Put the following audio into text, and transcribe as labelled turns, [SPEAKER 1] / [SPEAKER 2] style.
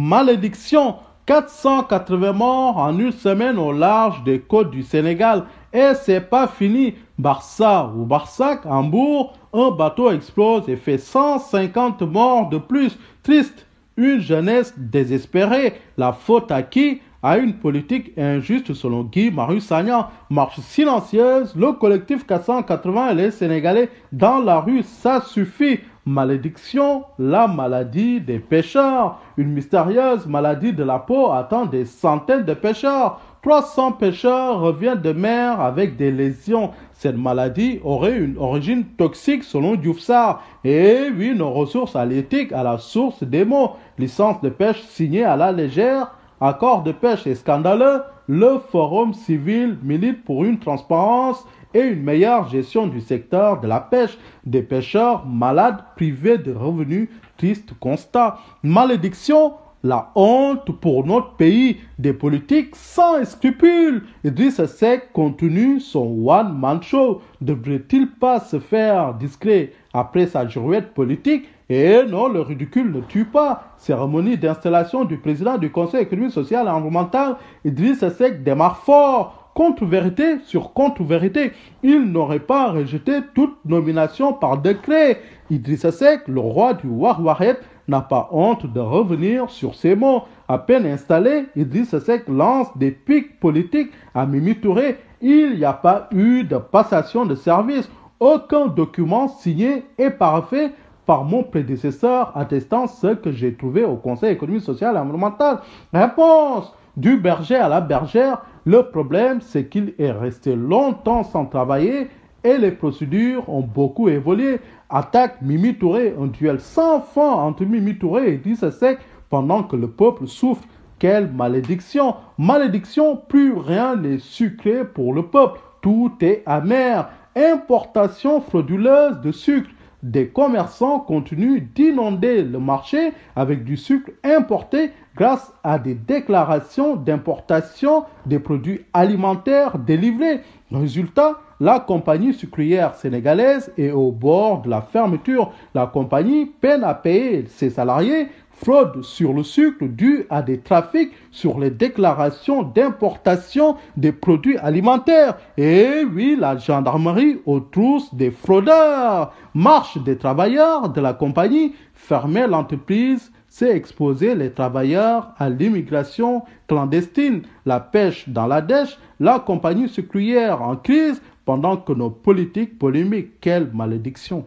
[SPEAKER 1] Malédiction, 480 morts en une semaine au large des côtes du Sénégal. Et c'est pas fini. Barça ou Barsac, Hambourg, un bateau explose et fait 150 morts de plus. Triste, une jeunesse désespérée. La faute à qui? À une politique injuste selon Guy Marius Sagnan. Marche silencieuse, le collectif 480 et les Sénégalais dans la rue, ça suffit. Malédiction, la maladie des pêcheurs. Une mystérieuse maladie de la peau attend des centaines de pêcheurs. 300 pêcheurs reviennent de mer avec des lésions. Cette maladie aurait une origine toxique selon Diouf Sarr. Et oui, nos ressources halieutiques à la source des maux. Licence de pêche signée à la légère. Accord de pêche est scandaleux. Le Forum civil milite pour une transparence et une meilleure gestion du secteur de la pêche. Des pêcheurs malades privés de revenus, triste constat. Malédiction, la honte pour notre pays. Des politiques sans scrupules. Idrissa Seck continue son one-man show. Devrait-il pas se faire discret après sa girouette politique? Et non, le ridicule ne tue pas. Cérémonie d'installation du président du Conseil économique, social et environnemental, Idrissa Seck démarre fort. Contre-vérité sur contre-vérité. Il n'aurait pas rejeté toute nomination par décret. Idrissa Seck, le roi du Warwaret, n'a pas honte de revenir sur ses mots. À peine installé, Idrissa Seck lance des pics politiques à Mimi Touré. Il n'y a pas eu de passation de service. Aucun document signé et parfait par mon prédécesseur attestant ce que j'ai trouvé au Conseil économique, social et environnemental. Réponse du berger à la bergère. Le problème, c'est qu'il est resté longtemps sans travailler et les procédures ont beaucoup évolué. Attaque Mimi Touré, un duel sans fin entre Mimi Touré et Idrissa Seck pendant que le peuple souffre. Quelle malédiction! Malédiction, plus rien n'est sucré pour le peuple. Tout est amer. Importation frauduleuse de sucre. Des commerçants continuent d'inonder le marché avec du sucre importé grâce à des déclarations d'importation des produits alimentaires délivrés. Résultat, la compagnie sucrière sénégalaise est au bord de la fermeture. La compagnie peine à payer ses salariés. Fraude sur le sucre due à des trafics sur les déclarations d'importation des produits alimentaires. Et oui, la gendarmerie aux trousses des fraudeurs. Marche des travailleurs de la compagnie. Fermer l'entreprise, c'est exposer les travailleurs à l'immigration clandestine. La pêche dans la dèche, la compagnie sucrière en crise pendant que nos politiques polémiques. Quelle malédiction!